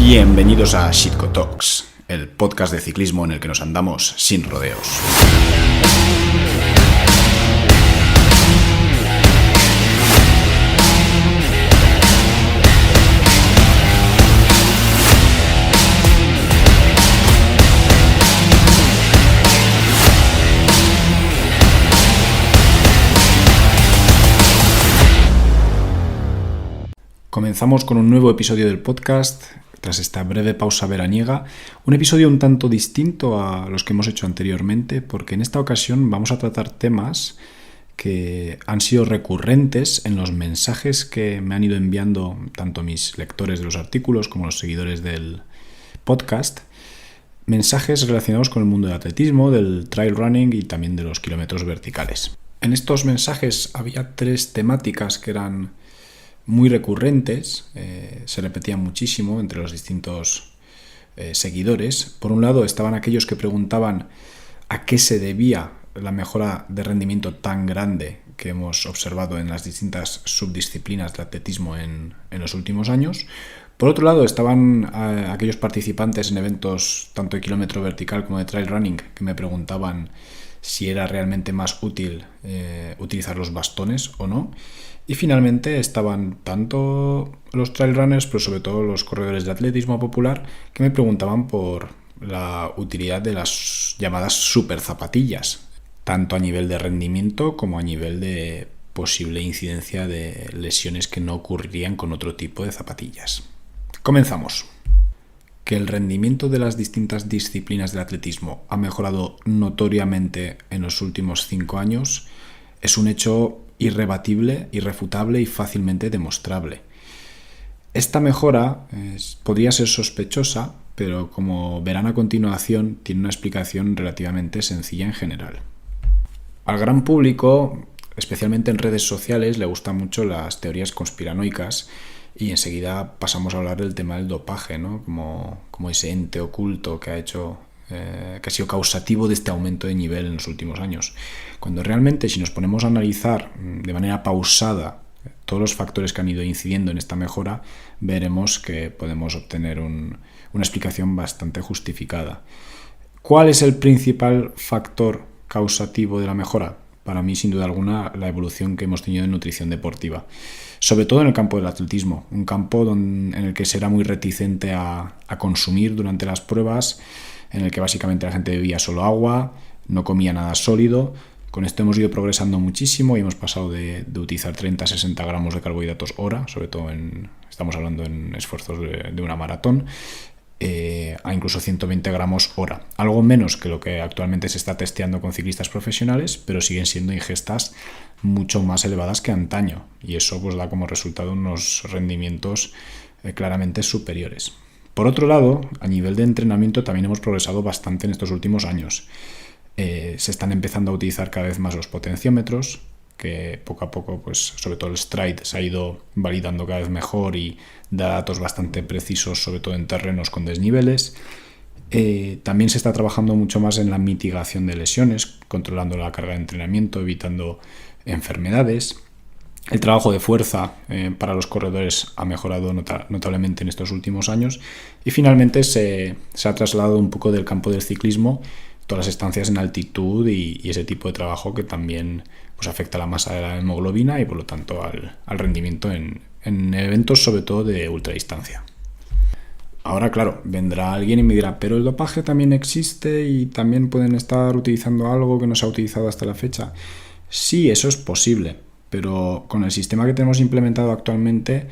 Bienvenidos a Shitco Talks, el podcast de ciclismo en el que nos andamos sin rodeos. Comenzamos con un nuevo episodio del podcast, tras esta breve pausa veraniega, un episodio un tanto distinto a los que hemos hecho anteriormente, porque en esta ocasión vamos a tratar temas que han sido recurrentes en los mensajes que me han ido enviando tanto mis lectores de los artículos como los seguidores del podcast, mensajes relacionados con el mundo del atletismo, del trail running y también de los kilómetros verticales. En estos mensajes había tres temáticas que eran muy recurrentes, se repetían muchísimo entre los distintos seguidores. Por un lado estaban aquellos que preguntaban a qué se debía la mejora de rendimiento tan grande que hemos observado en las distintas subdisciplinas del atletismo en los últimos años. Por otro lado estaban aquellos participantes en eventos tanto de kilómetro vertical como de trail running que me preguntaban si era realmente más útil utilizar los bastones o no. Y finalmente estaban tanto los trail runners, pero sobre todo los corredores de atletismo popular, que me preguntaban por la utilidad de las llamadas super zapatillas, tanto a nivel de rendimiento como a nivel de posible incidencia de lesiones que no ocurrirían con otro tipo de zapatillas. Comenzamos. Que el rendimiento de las distintas disciplinas del atletismo ha mejorado notoriamente en los últimos 5 años es un hecho irrebatible, irrefutable y fácilmente demostrable. Esta mejora podría ser sospechosa, pero como verán a continuación, tiene una explicación relativamente sencilla en general. Al gran público, especialmente en redes sociales, le gustan mucho las teorías conspiranoicas y enseguida pasamos a hablar del tema del dopaje, ¿no? Como ese ente oculto que ha sido causativo de este aumento de nivel en los últimos años. Cuando realmente, si nos ponemos a analizar de manera pausada todos los factores que han ido incidiendo en esta mejora, veremos que podemos obtener una explicación bastante justificada. ¿Cuál es el principal factor causativo de la mejora? Para mí, sin duda alguna, la evolución que hemos tenido en nutrición deportiva. Sobre todo en el campo del atletismo, un campo en el que se era muy reticente a consumir durante las pruebas, en el que básicamente la gente bebía solo agua, no comía nada sólido. Con esto hemos ido progresando muchísimo y hemos pasado de utilizar 30-60 gramos de carbohidratos hora, sobre todo estamos hablando en esfuerzos de una maratón, a incluso 120 gramos hora. Algo menos que lo que actualmente se está testeando con ciclistas profesionales, pero siguen siendo ingestas mucho más elevadas que antaño. Y eso pues da como resultado unos rendimientos claramente superiores. Por otro lado, a nivel de entrenamiento también hemos progresado bastante en estos últimos años. Se están empezando a utilizar cada vez más los potenciómetros, que poco a poco, pues sobre todo el Stride se ha ido validando cada vez mejor y da datos bastante precisos, sobre todo en terrenos con desniveles. También se está trabajando mucho más en la mitigación de lesiones, controlando la carga de entrenamiento, evitando enfermedades. El trabajo de fuerza para los corredores ha mejorado notablemente en estos últimos años y finalmente se ha trasladado un poco del campo del ciclismo, todas las estancias en altitud y ese tipo de trabajo que también pues, afecta a la masa de la hemoglobina y por lo tanto al rendimiento en eventos sobre todo de ultradistancia. Ahora, claro, vendrá alguien y me dirá, pero el dopaje también existe y también pueden estar utilizando algo que no se ha utilizado hasta la fecha. Sí, eso es posible. Pero con el sistema que tenemos implementado actualmente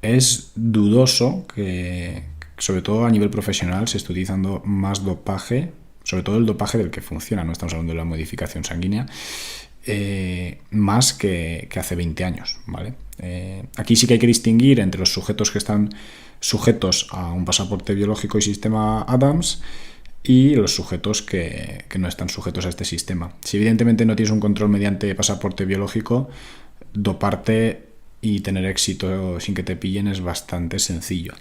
es dudoso que, sobre todo a nivel profesional, se esté utilizando más dopaje, sobre todo el dopaje del que funciona, no estamos hablando de la modificación sanguínea, más que hace 20 años, ¿vale? Aquí sí que hay que distinguir entre los sujetos que están sujetos a un pasaporte biológico y sistema Adams y los sujetos que no están sujetos a este sistema. Si evidentemente no tienes un control mediante pasaporte biológico, doparte y tener éxito sin que te pillen es bastante sencillo.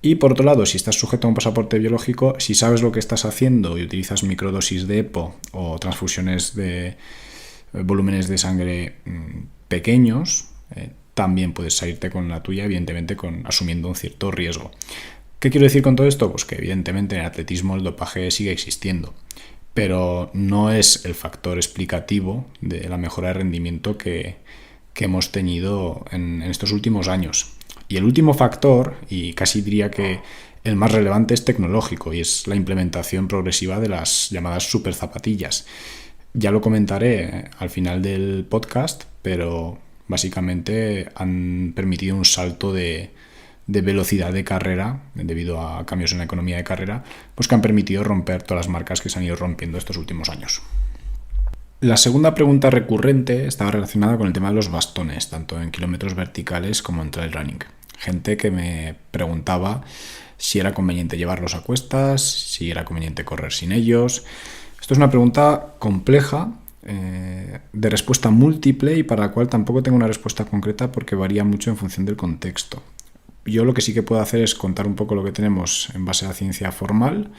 Y por otro lado, si estás sujeto a un pasaporte biológico, si sabes lo que estás haciendo y utilizas microdosis de EPO o transfusiones de volúmenes de sangre pequeños, también puedes salirte con la tuya, evidentemente asumiendo un cierto riesgo. ¿Qué quiero decir con todo esto? Pues que evidentemente en el atletismo el dopaje sigue existiendo, pero no es el factor explicativo de la mejora de rendimiento que hemos tenido en estos últimos años. Y el último factor, y casi diría que el más relevante, es tecnológico, y es la implementación progresiva de las llamadas super zapatillas. Ya lo comentaré al final del podcast, pero básicamente han permitido un salto de velocidad de carrera debido a cambios en la economía de carrera, pues que han permitido romper todas las marcas que se han ido rompiendo estos últimos años. La segunda pregunta recurrente estaba relacionada con el tema de los bastones, tanto en kilómetros verticales como en trail running. Gente que me preguntaba si era conveniente llevarlos a cuestas, si era conveniente correr sin ellos. Esto es una pregunta compleja, de respuesta múltiple, y para la cual tampoco tengo una respuesta concreta porque varía mucho en función del contexto. Yo lo que sí que puedo hacer es contar un poco lo que tenemos en base a ciencia formal,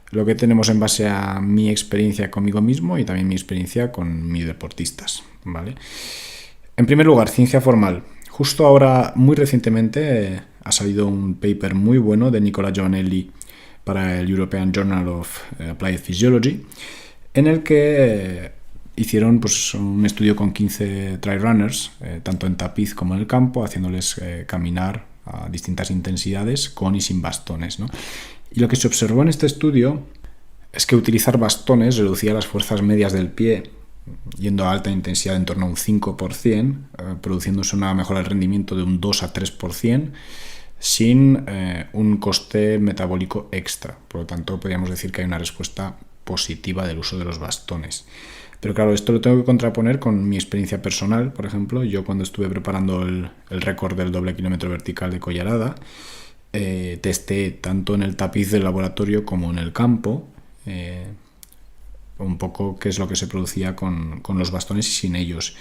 lo que tenemos en base a mi experiencia conmigo mismo y también mi experiencia con mis deportistas, ¿vale? En primer lugar, ciencia formal. Justo ahora, muy recientemente, ha salido un paper muy bueno de Nicola Giovanelli para el European Journal of Applied Physiology, en el que hicieron pues, un estudio con 15 trail runners, tanto en tapiz como en el campo, haciéndoles caminar a distintas intensidades con y sin bastones, ¿no? Y lo que se observó en este estudio es que utilizar bastones reducía las fuerzas medias del pie, yendo a alta intensidad en torno a un 5%, produciéndose una mejora del rendimiento de un 2 a 3%, sin un coste metabólico extra. Por lo tanto, podríamos decir que hay una respuesta positiva del uso de los bastones. Pero claro, esto lo tengo que contraponer con mi experiencia personal. Por ejemplo, yo cuando estuve preparando el récord del doble kilómetro vertical de Collarada, testé tanto en el tapiz del laboratorio como en el campo un poco qué es lo que se producía con los bastones y sin ellos.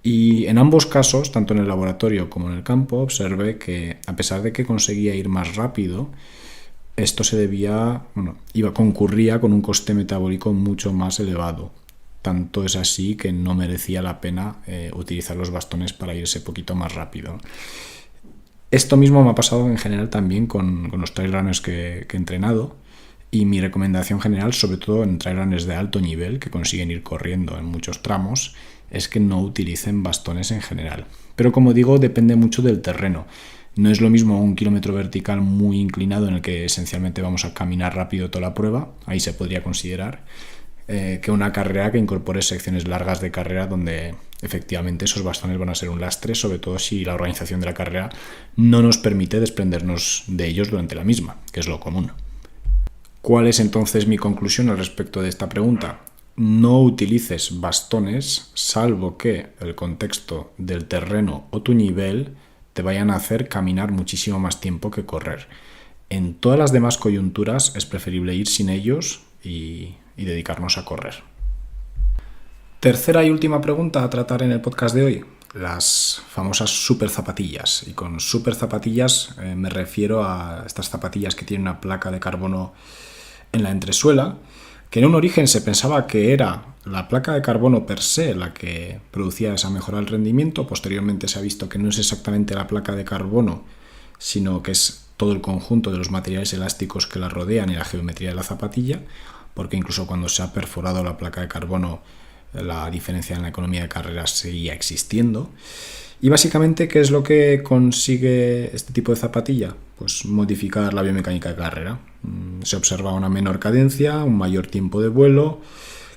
Y en ambos casos, tanto en el laboratorio como en el campo, observé que a pesar de que conseguía ir más rápido, esto se debía, concurría con un coste metabólico mucho más elevado. Tanto es así que no merecía la pena utilizar los bastones para irse poquito más rápido. Esto mismo me ha pasado en general también con los trail runners que he entrenado, y mi recomendación general, sobre todo en trail runners de alto nivel que consiguen ir corriendo en muchos tramos, es que no utilicen bastones en general. Pero como digo, depende mucho del terreno. No es lo mismo un kilómetro vertical muy inclinado en el que esencialmente vamos a caminar rápido toda la prueba, ahí se podría considerar, que una carrera que incorpore secciones largas de carrera donde efectivamente esos bastones van a ser un lastre, sobre todo si la organización de la carrera no nos permite desprendernos de ellos durante la misma, que es lo común. ¿Cuál es entonces mi conclusión al respecto de esta pregunta? No utilices bastones salvo que el contexto del terreno o tu nivel te vayan a hacer caminar muchísimo más tiempo que correr. En todas las demás coyunturas es preferible ir sin ellos y dedicarnos a correr. Tercera y última pregunta a tratar en el podcast de hoy: las famosas super zapatillas. Y con super zapatillas me refiero a estas zapatillas que tienen una placa de carbono en la entresuela, que en un origen se pensaba que era la placa de carbono per se la que producía esa mejora del rendimiento. Posteriormente se ha visto que no es exactamente la placa de carbono, sino que es todo el conjunto de los materiales elásticos que la rodean y la geometría de la zapatilla, porque incluso cuando se ha perforado la placa de carbono, la diferencia en la economía de carreras seguía existiendo. Y básicamente, ¿qué es lo que consigue este tipo de zapatilla? Pues modificar la biomecánica de carrera. Se observa una menor cadencia, un mayor tiempo de vuelo,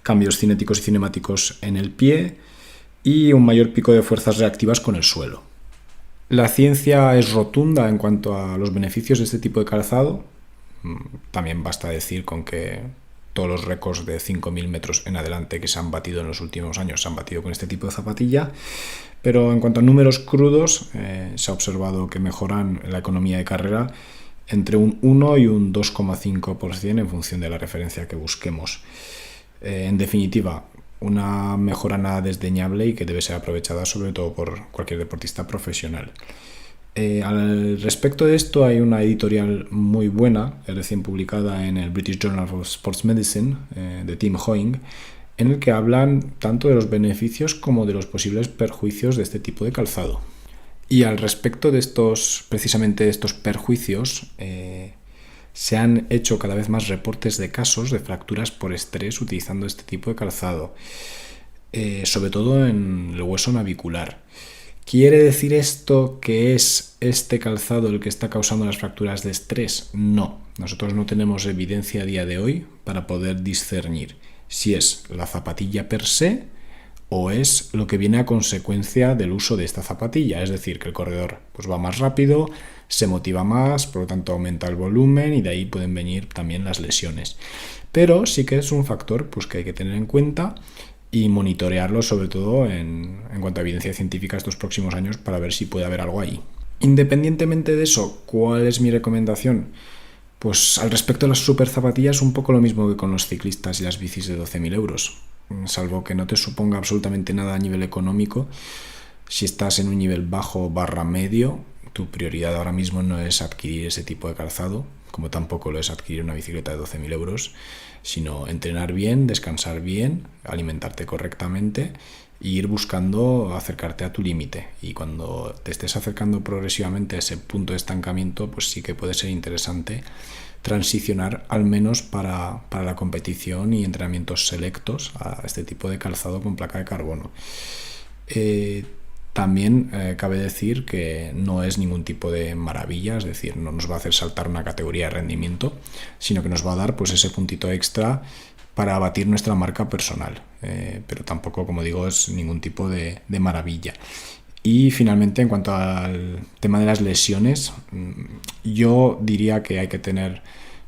cambios cinéticos y cinemáticos en el pie y un mayor pico de fuerzas reactivas con el suelo. La ciencia es rotunda en cuanto a los beneficios de este tipo de calzado. También basta decir con que todos los récords de 5.000 metros en adelante que se han batido en los últimos años se han batido con este tipo de zapatilla. Pero en cuanto a números crudos, se ha observado que mejoran la economía de carrera entre un 1 y un 2,5% en función de la referencia que busquemos. En definitiva, una mejora nada desdeñable y que debe ser aprovechada sobre todo por cualquier deportista profesional. Al respecto de esto hay una editorial muy buena, recién publicada en el British Journal of Sports Medicine, de Tim Hoying, en el que hablan tanto de los beneficios como de los posibles perjuicios de este tipo de calzado. Y al respecto de precisamente de estos perjuicios, se han hecho cada vez más reportes de casos de fracturas por estrés utilizando este tipo de calzado, sobre todo en el hueso navicular. ¿Quiere decir esto que es este calzado el que está causando las fracturas de estrés? No, nosotros no tenemos evidencia a día de hoy para poder discernir si es la zapatilla per se o es lo que viene a consecuencia del uso de esta zapatilla, es decir, que el corredor pues va más rápido, se motiva más, por lo tanto aumenta el volumen y de ahí pueden venir también las lesiones. Pero sí que es un factor pues, que hay que tener en cuenta y monitorearlo sobre todo en cuanto a evidencia científica estos próximos años para ver si puede haber algo ahí. Independientemente de eso, ¿cuál es mi recomendación? Pues al respecto de las super zapatillas, un poco lo mismo que con los ciclistas y las bicis de 12.000 euros. Salvo que no te suponga absolutamente nada a nivel económico, si estás en un nivel bajo / medio, tu prioridad ahora mismo no es adquirir ese tipo de calzado, como tampoco lo es adquirir una bicicleta de 12.000 euros, sino entrenar bien, descansar bien, alimentarte correctamente e ir buscando acercarte a tu límite. Y cuando te estés acercando progresivamente a ese punto de estancamiento, pues sí que puede ser interesante transicionar al menos para la competición y entrenamientos selectos a este tipo de calzado con placa de carbono. También cabe decir que no es ningún tipo de maravilla, es decir, no nos va a hacer saltar una categoría de rendimiento, sino que nos va a dar pues ese puntito extra para batir nuestra marca personal, pero tampoco, como digo, es ningún tipo de maravilla. Y finalmente, en cuanto al tema de las lesiones, yo diría que hay que tener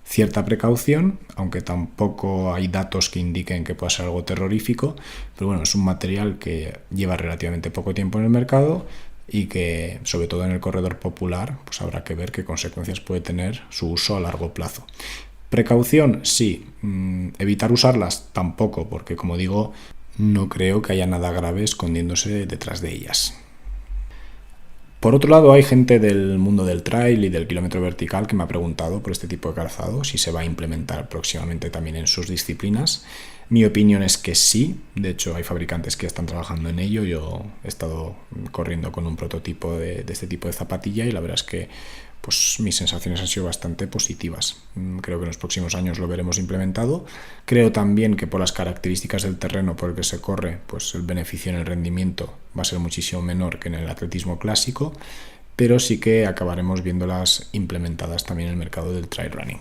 cierta precaución, aunque tampoco hay datos que indiquen que pueda ser algo terrorífico, pero bueno, es un material que lleva relativamente poco tiempo en el mercado y que, sobre todo en el corredor popular, pues habrá que ver qué consecuencias puede tener su uso a largo plazo. Precaución, sí. Evitar usarlas, tampoco, porque como digo, no creo que haya nada grave escondiéndose detrás de ellas. Por otro lado, hay gente del mundo del trail y del kilómetro vertical que me ha preguntado por este tipo de calzado, si se va a implementar próximamente también en sus disciplinas. Mi opinión es que sí, de hecho hay fabricantes que están trabajando en ello. Yo he estado corriendo con un prototipo de este tipo de zapatilla y la verdad es que pues mis sensaciones han sido bastante positivas. Creo que en los próximos años lo veremos implementado. Creo también que por las características del terreno por el que se corre, pues el beneficio en el rendimiento va a ser muchísimo menor que en el atletismo clásico, pero sí que acabaremos viéndolas implementadas también en el mercado del trail running.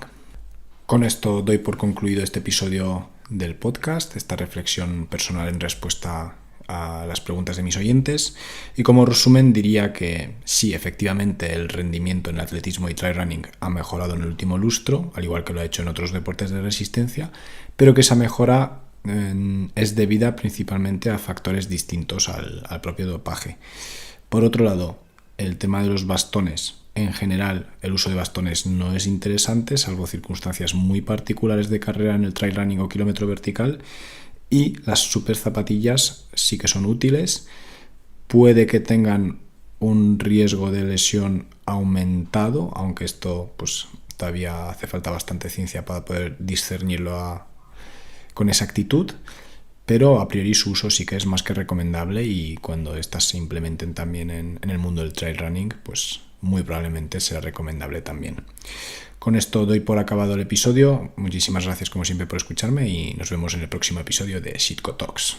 Con esto doy por concluido este episodio del podcast, esta reflexión personal en respuesta a las preguntas de mis oyentes, y como resumen diría que sí, efectivamente el rendimiento en el atletismo y trail running ha mejorado en el último lustro, al igual que lo ha hecho en otros deportes de resistencia, pero que esa mejora es debida principalmente a factores distintos al propio dopaje. Por otro lado, el tema de los bastones, en general el uso de bastones no es interesante, salvo circunstancias muy particulares de carrera en el trail running o kilómetro vertical. Y las super zapatillas sí que son útiles, puede que tengan un riesgo de lesión aumentado, aunque esto pues todavía hace falta bastante ciencia para poder discernirlo con exactitud, pero a priori su uso sí que es más que recomendable y cuando estas se implementen también en el mundo del trail running, pues muy probablemente será recomendable también. Con esto doy por acabado el episodio. Muchísimas gracias como siempre por escucharme y nos vemos en el próximo episodio de Shitco Talks.